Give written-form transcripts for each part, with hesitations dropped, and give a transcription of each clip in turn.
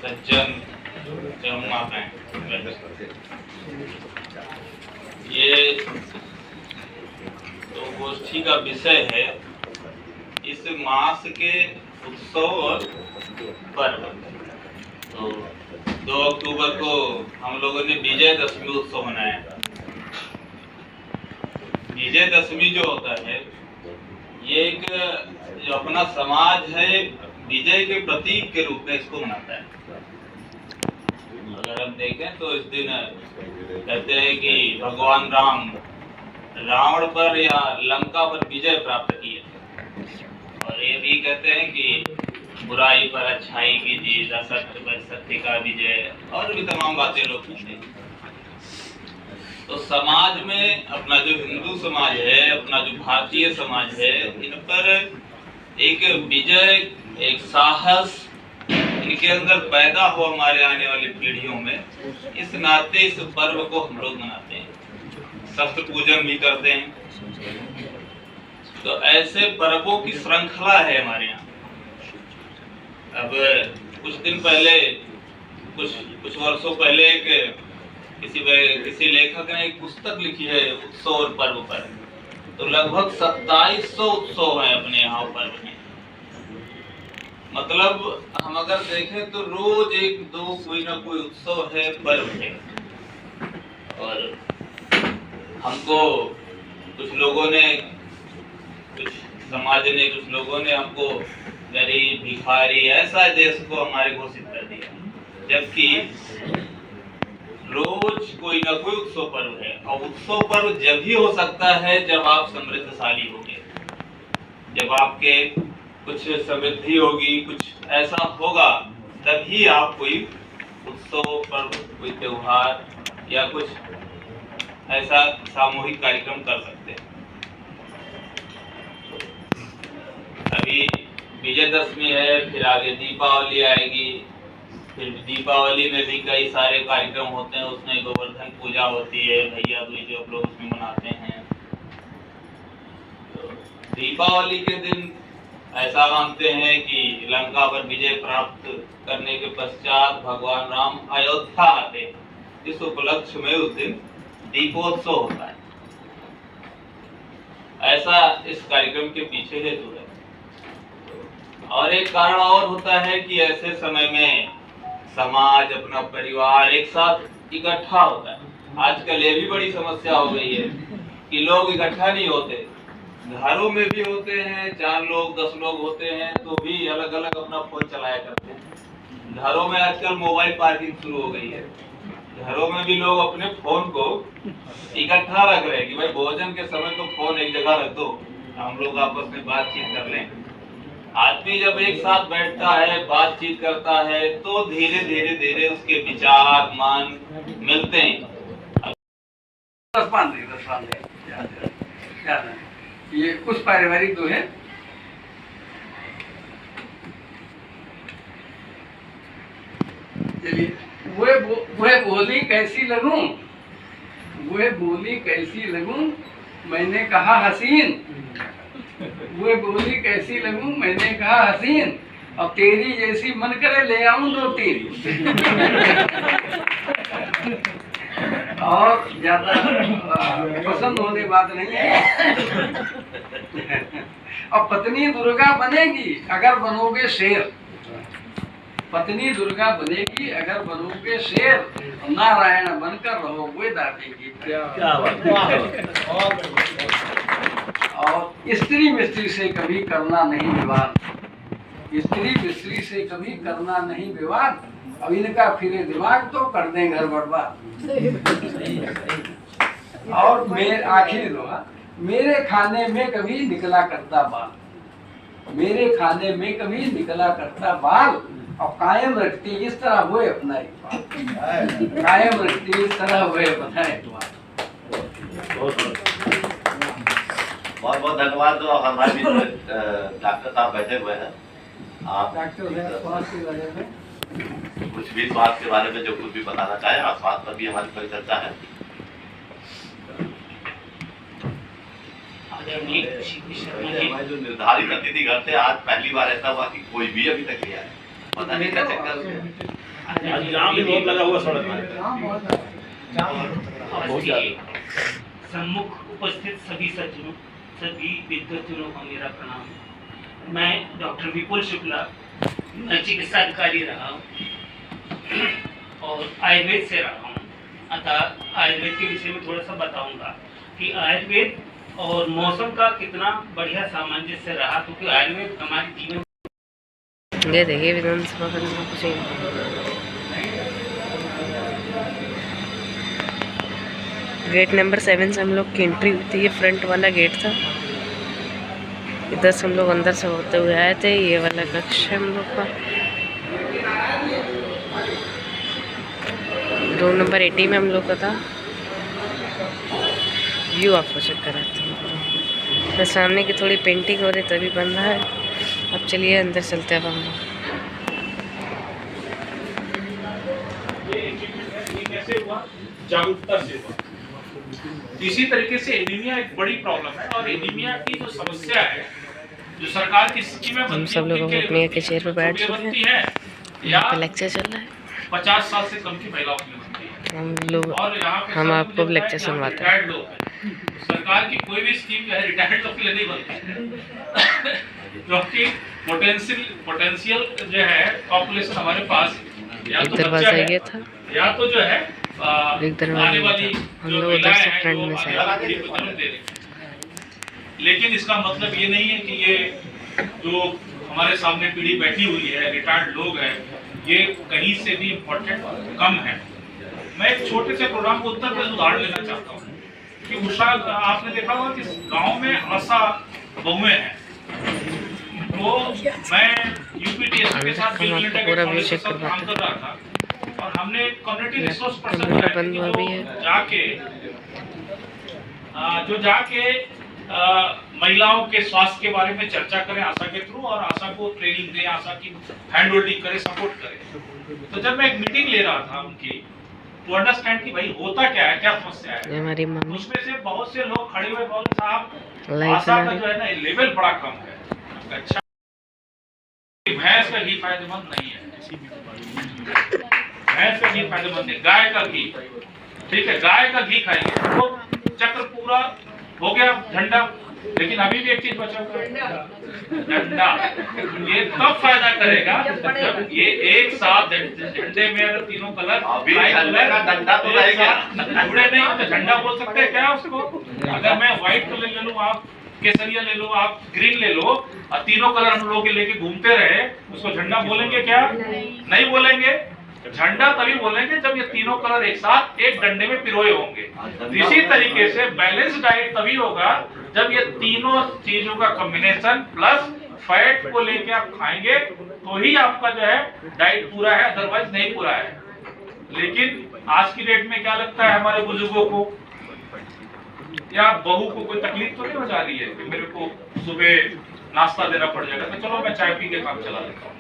सज्जन एवं माताएं, ये तो गोष्ठी का विषय है इस मास के उत्सव और पर्व। तो 2 अक्टूबर को हम लोगों ने विजयदशमी उत्सव मनाया। विजयदशमी जो होता है ये एक जो अपना समाज है विजय के प्रतीक के रूप में इसको मनाता है। अगर हम देखें तो इस दिन कहते हैं कि भगवान राम रावण पर या लंका पर विजय प्राप्त किए, और ये भी कहते हैं कि बुराई पर अच्छाई की जीत, असत्य पर सत्य का विजय, और भी तमाम बातें लोग कहते हैं। तो समाज में अपना जो हिंदू समाज है, अपना जो भारतीय समाज है, इन पर एक विजय, एक साहस इनके अंदर पैदा हो हमारे आने वाली पीढ़ियों में। इस नाते इस पर्व को हम लोग मनाते हैं, शस्त्र पूजन भी करते हैं। तो ऐसे पर्वों की श्रृंखला है हमारे यहाँ। अब कुछ दिन पहले, कुछ वर्षों पहले किसी लेखक ने एक पुस्तक लिखी है उत्सव और पर्व पर। तो लगभग 2700 उत्सव हैं अपने यहाँ पर्व में। मतलब हम अगर देखें तो रोज एक दो कोई ना कोई उत्सव है, पर्व है। और हमको कुछ लोगों ने, कुछ समाज ने, कुछ लोगों ने हमको गरीब, भिखारी, ऐसा देश को हमारे घोषित कर दिया, जबकि रोज कोई ना कोई उत्सव पर्व है। और उत्सव पर्व जब ही हो सकता है जब आप समृद्धशाली होंगे, जब आपके कुछ समृद्धि होगी, कुछ ऐसा होगा, तभी आप कोई उत्सव पर्व, कोई त्योहार या कुछ ऐसा सामूहिक कार्यक्रम कर सकते हैं। अभी विजयदशमी है, फिर आगे दीपावली आएगी। फिर दीपावली में भी कई सारे कार्यक्रम होते हैं, उसमें गोवर्धन पूजा होती है, भैया दूज जो लोग उसमें मनाते हैं। तो दीपावली के दिन ऐसा मानते हैं कि लंका पर विजय प्राप्त करने के पश्चात भगवान राम अयोध्या आते हैं। इस उपलक्ष्य में उस दिन दीपोत्सव होता है। ऐसा इस कार्यक्रम के पीछे हेतु है। और एक कारण और होता है कि ऐसे समय में समाज, अपना परिवार एक साथ इकट्ठा होता है। आजकल ये भी बड़ी समस्या हो गई है कि लोग इकट्ठा नहीं होते। घरों में भी होते हैं, 4 लोग 10 लोग होते हैं, तो भी अलग अलग अपना फोन चलाया करते हैं। घरों में आजकल मोबाइल पार्किंग शुरू हो गई है। घरों में भी लोग अपने फोन को इकट्ठा रख रहे हैं कि भाई भोजन के समय तो फोन एक जगह रख दो, हम लोग आपस में बातचीत कर लें। आदमी जब एक साथ बैठता है, बातचीत करता है, तो धीरे धीरे धीरे उसके विचार, मान मिलते हैं। ये कुछ पारिवारिक दो है। चलिए, वह बोली कैसी लगूं, वह बोली कैसी लगूं, मैंने कहा हसीन। वह बोली कैसी लगूं, मैंने कहा हसीन, और तेरी जैसी मन करे ले आऊं 2-3। और ज्यादा पसंद होने बात नहीं है। और पत्नी दुर्गा बनेगी अगर बनोगे शेर, पत्नी दुर्गा बनेगी अगर बनोगे शेर, नारायण बनकर रहोगे दादेगी। और स्त्री मिस्त्री से कभी करना नहीं विवाद, स्त्री मिस्त्री से कभी करना नहीं विवाद। अब इनका फिरे दिमाग तो कर दें घर बर्बाद। और मेरे आखिरी दोहा, मेरे खाने में कभी निकला करता बाल, मेरे खाने में कभी निकला करता बाल, और कायम रखती इस तरह हुए अपना इकबाल, कायम रखती इस तरह हुए अपना इकबाल। बहुत बहुत धन्यवाद। तो हमारे बीच में डॉक्टर साहब बैठे हुए हैं। आप डॉक्टर स्वास्थ्य के बारे में कुछ भी स्वास्थ्य के बारे में जो कुछ भी बताना चाहें, आप स्वास्थ्य पर भी हमारी परिचर्चा है। हमारे जो निर्धारित अतिथि घर थे, आज पहली बार ऐसा हुआ कि कोई भी अभी तक नहीं आया। पता नहीं क्या चक्कर। आज जाम भी बहुत लगा हुआ सड़क में। और इसके सम्मुख उपस्थित सभी सज्जनों, सभी विद्वजनों को मेरा प्रणाम। मैं डॉक्टर विपुल शुक्ला, मैं चिकित्सा अधिकारी रहा हूँ और आयुर्वेद से रहा हूँ। अतः आयुर्वेद के विषय में थोड़ा सा बताऊंगा कि आयुर्वेद और मौसम का कितना बढ़िया सामंजस्य रहा, क्योंकि आयुर्वेद हमारे जीवन ये देखिए विधानसभा का कुछ गेट नंबर 7 से हम लोग की एंट्री हुई थी। ये फ्रंट वाला गेट था, इधर से हम लोग अंदर से होते हुए आए थे। ये वाला कक्ष है हम लोग का। रूम नंबर 80 में हम लोग का था। व्यू आपको चेक कराते हैं। सामने की थोड़ी पेंटिंग हो रही तभी बन रहा है। अब चलिए अंदर चलते हैं हम लोग। ये कैसे हुआ? जागरूकता से हुआ। इसी तरीके से एनीमिया एक बड़ी प्रॉब्लम है और एनीमिया की जो समस्या है, जो सरकार की स्कीमें हम सब लोग अपने के चेयर पे बैठ चुके हैं। यहाँ पे लेक्चर चल रहा है। 50 साल से कम की महिलाओं के लिए बनती है। हम लोग और यहाँ पे हम आपको लेक्चर सुनवाते हैं। रिटायर्ड लोग हैं। सरकार की कोई भी स्कीम जो है रिटायर्ड लोग के लिए नहीं बनती है, क्योंकि पोटेंशियल जो है पॉपुलेशन हमारे पास या एक तो दरवाजा बच्चा ये है था, या तो जो है एक दरवाजा आने वाली हम जो लोग उधर महिलाएं से हैं, फ्रंट जो में से आने वाली पीढ़ी को जन्म दे रही हैं। लेकिन इसका मतलब ये नहीं है कि ये जो हमारे सामने पीढ़ी बैठी हुई है, रिटायर्ड लोग हैं, ये कहीं से भी इम्पोर्टेंट कम है। मैं एक छोटे से प्रोग्राम को उत्तर प्रदेश उदाहरण लेना चाहता हूँ कि उषा, आपने देखा होगा कि गांव में आशा बहुएं हैं। तो मैं यूपीटीएससी के साथ बिल मिलिटेंट के कॉलेज के साथ काम कर रहा था और हमने कम्युनिटी रिसोर्स पर्सन जाके महिलाओं के स्वास्थ्य के बारे में चर्चा करें आशा के थ्रू और आशा को ट्रेनिंग दें, आशा की हैंड होल्डिंग करें, सपोर्ट करें। तो जब मैं एक मीटिंग ले रहा था उनकी टू अंडरस्टैंड कि भाई होता क्या है, क्या समस्या है, हमारी मम्मी उसमें से बहुत से लोग खड़े हुए बोले साहब लाइव आशा बना का जो है ना लेवल बड़ा कम है। अच्छा, भैंस का घी फायदेमंद नहीं है, भैंस का घी फायदेमंद है, गाय का घी ठीक है, गाय का घी खाइए तो चक्र पूरा हो गया झंडा। लेकिन अभी भी एक चीज बचा हुआ है, झंडा। ये तब फायदा करेगा जब ये एक साथ झंडे में अगर तीनों कलर डंडा तो रहेगा, जुड़े नहीं तो झंडा बोल सकते हैं क्या उसको? अगर मैं व्हाइट कलर ले लूं, आप केसरिया ले लो, आप ग्रीन ले लो और तीनों कलर हम लोग लेके घूमते रहे, उसको झंडा बोलेंगे क्या? नहीं बोलेंगे। झंडा तभी बोलेंगे जब ये तीनों कलर एक साथ एक डंडे में पिरोए होंगे। इसी तरीके से बैलेंस डाइट तभी होगा जब ये तीनों चीजों का कॉम्बिनेशन प्लस फैट को लेके आप खाएंगे तो ही आपका जो है डाइट पूरा है, अदरवाइज नहीं पूरा है। लेकिन आज की डेट में क्या लगता है हमारे बुजुर्गों को या बहू को कोई तकलीफ तो नहीं हो जा रही है कि मेरे को सुबह नाश्ता देना पड़ जाएगा, तो चलो मैं चाय पी के काम चला लेता हूँ।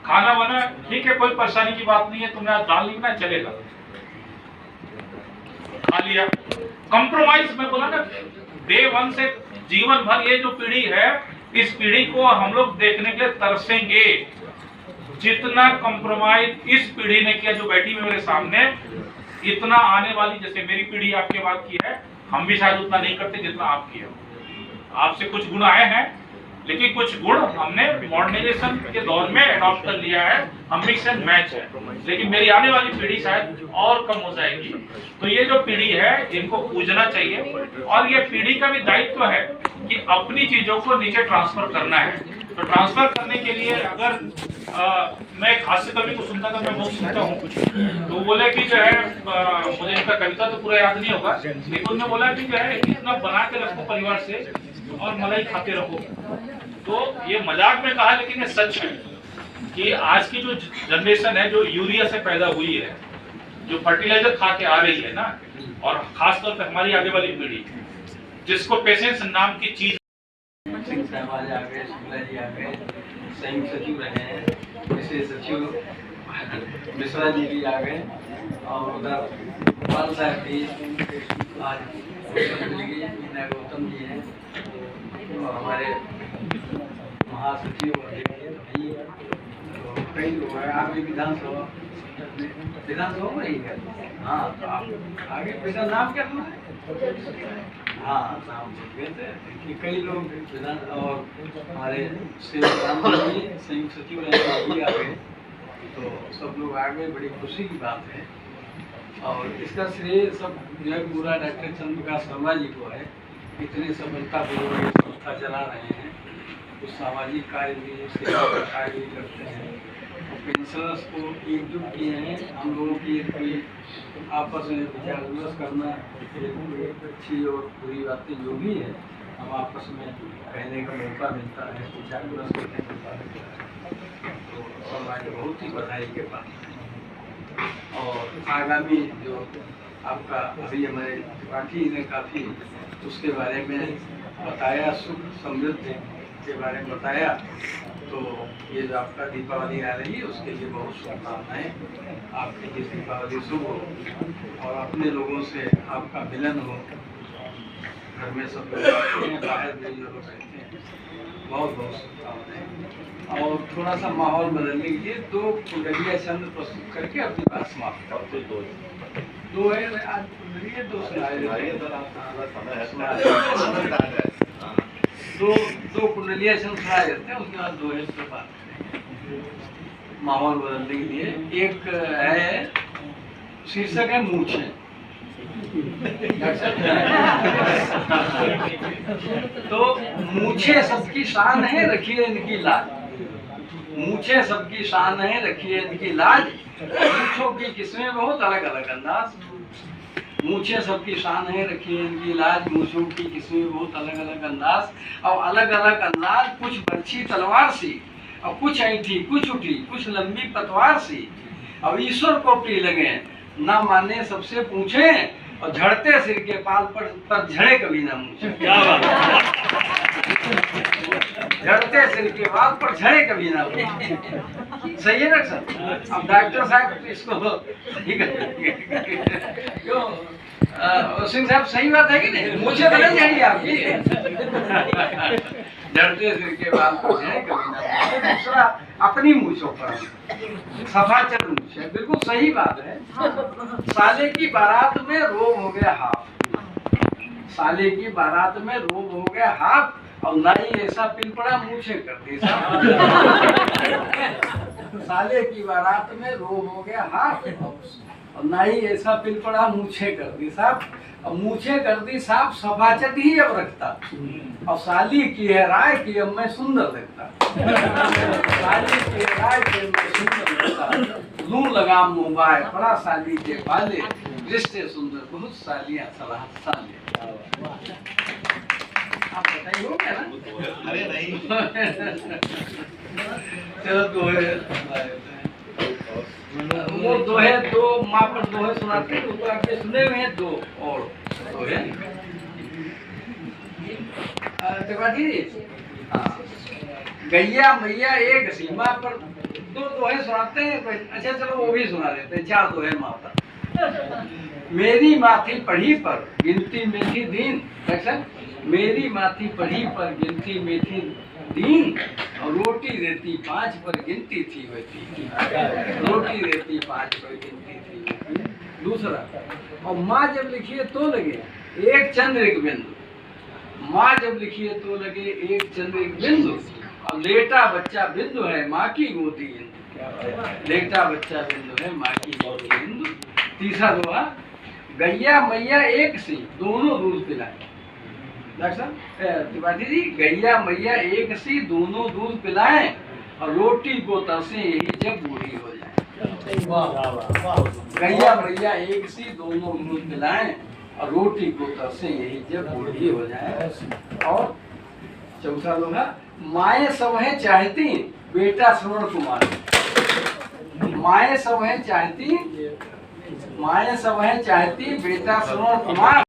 खाना वाना ठीक है, कोई परेशानी की बात नहीं है, तुमने आज दाल नहीं बनाया चलेगा, खा लिया। कंप्रोमाइज में बोला ना, डे वन से जीवन भर ये जो पीढ़ी है, इस पीढ़ी को हम लोग देखने के लिए तरसेंगे। जितना कंप्रोमाइज इस पीढ़ी ने किया जो बैठी हुई मेरे सामने, इतना आने वाली, जैसे मेरी पीढ़ी आपके बाद की है, हम भी शायद उतना नहीं करते जितना आप किए हो। आपसे कुछ गुण आए हैं, लेकिन कुछ गुण हमने मॉडर्नाइजेशन के दौर में अडॉप्ट कर लिया है, हम मिक्स एंड मैच है। लेकिन मेरी आने वाली पीढ़ी शायद और कम हो जाएगी। तो ये जो पीढ़ी है इनको पूजना चाहिए और ये पीढ़ी का भी दायित्व है कि अपनी चीजों को नीचे ट्रांसफर करना है। तो ट्रांसफर करने के लिए अगर मैं एक हास्य कवि को सुनता था, मैं बहुत सुनता हूँ, तो बोले कि जो है मुझे इनका कविता तो पूरा याद नहीं होगा, लेकिन उन्होंने बोला कि जो है इतना बना के रखो परिवार से और मलाई खाते रहो। तो ये मजाक में कहा, लेकिन ये सच है कि आज की जो जनरेशन है, जो यूरिया से पैदा हुई है, जो फर्टिलाइजर खा के आ रही है ना, और खासतौर पर हमारी आगे वाली पीढ़ी जिसको पेशेंस नाम की चीज, साहब आ गए, शुक्ला जी आ गए, संयुक्त सचिव रहे हैं, विशेष सचिव मिश्रा जी भी आ गए और उधर गोपाल साहब भी आज मीना गौतम जी हैं और हमारे महासचिव भाई हैं। तो कई लोग हैं आगे विधानसभा में ही है। हाँ तो आप आगे बेटा नाम क्या था? हाँ नाम लिख गए थे कि कई लोग विधान और हमारे संयुक्त सचिव भी आ गए, तो सब लोग आ गए, बड़ी खुशी की बात है। और इसका श्रेय सब जो है पूरा डॉक्टर चंद्रप्रकाश शर्मा जी को है। इतनी सफलतापूर्वक ये संस्था चला रहे हैं, कुछ सामाजिक कार्य भी, सेवा का कार्य भी करते हैं और पेंशनर्स को एकजुट किए हैं। हम लोगों की कोई आपस में विचार विमर्श करना, कोई अच्छी और बुरी बातें जो भी है हम आपस में कहने का मौका मिलता है, विचार विमर्श करने का मौका मिलता है, तो समाज बहुत ही बधाई के बात है। और आगामी जो आपका अभी हमारे त्रिपाठी ने काफ़ी उसके बारे में बताया, सुख समृद्धि के बारे में बताया, तो ये जो आपका दीपावली आ रही है उसके लिए बहुत शुभकामनाएं। आपकी ये दीपावली शुभ हो और अपने लोगों से आपका मिलन हो। घर में सब लोग रहते हैं, बाहर भी जो लोग रहते हैं, बहुत बहुत शुभकामनाएं। और थोड़ा सा माहौल बदलने के लिए 2 कुंडलिया छंद प्रस्तुत करके अपनी बात समाप्त करते हैं। 2 है आज कुंडलिया 2 दो कुंडलिया छंद सुनाए जाते हैं, उसके बाद 2 है तो बात करेंगे माहौल बदलने के लिए। एक है शीर्षक है मूछें। तो मूछें सबकी शान है, रखिए इनकी लाज। मूछें सबकी शान है, रखिए इनकी लाज। मूछों की किस्में बहुत अलग अलग अंदाज। मूछें सबकी शान है, रखिए इनकी लाज। मूछों की किस्में बहुत अलग अलग अंदाज, और अलग अलग अंदाज कुछ बरछी तलवार सी, और कुछ ऐठी, कुछ उठी, कुछ लंबी पतवार सी। अब ईश्वर को प्रिय लगे, ना माने सबसे पूछे, और झड़ते सिर के बाल पर झड़े कभी ना मूछे। क्या बात है? झड़ते सिर के बाल पर झड़े कभी ना मूछे। सही है ना सर? अब डॉक्टर साहब इसको सही क्यों सिंह साहब, सही बात है कि नहीं? मूछे तो नहीं झड़ी आपकी। झड़ते सिर के बाल पर झड़े कभी ना मूछे। दूसरा अपनी मूछों पर सफाचर मूछ है, बिल्कुल सही बात है। साले की बारात में रोब हो गया हाथ, साले की बारात में रोब हो गया हाथ, और नाई ऐसा पिल पड़ा मूछे कर दी साहब। साले की बारात में रोब हो गया हाथ, और नाई ऐसा पिल पड़ा मूछे कर दी साहब। और मूछे कर दी साहब, सफाचट ही अब रखता, और साली की है राय कि अब मैं सुंदर लगता। साली की है राय कि मैं सुंदर लगता। लू लगाम मुंबाई बड़ा साली के पाले, रिश्ते सुंदर बहुत सालियां सलाह साले। आप बताइए हो क्या ना? अरे नहीं चलो 2 है, वो 2 है, 2 माँ पर 2 है सुनाते हैं, ऊपर आपके सुने हुए हैं 2 और 2 है। त्रिपाठी जी, हाँ, गैया मैया एक सीमा पर 2 दोहे सुनाते हैं। अच्छा चलो वो भी सुना देते हैं, 4 दोहे माँ पर। मेरी माथी पढ़ी पर गिनती में थी दिन, मेरी माथी पढ़ी पर गिनती में थी दिन, और रोटी देती 5 पर गिनती थी वह तीन। रोटी देती 5 पर गिनती थी। दूसरा, और माँ जब लिखिए तो लगे एक चंद्र एक बिंदु, माँ जब लिखिए तो लगे एक चंद्र एक बिंदु, और लेटा बच्चा बिंदु है माँ की गोदी हिंदू। लेटा बच्चा बिंदु है माँ की गोदी हिंदू। तीसरा दोहा, गैया मैया एक सी दोनों दूध पिलाए। त्रिपाठी जी, गैया मैया एक सी दोनों दूध पिलाएं, और रोटी को तरसे यही जब बूढ़ी हो जाए। गैया मैया एक सी दोनों दूध पिलाएं, और रोटी को तरसे यही जब बूढ़ी हो जाए। और चौथा दोहा, माए सब है चाहती बेटा श्रवण कुमार। माए सब है चाहती, माए सब है चाहती बेटा श्रवण कुमार,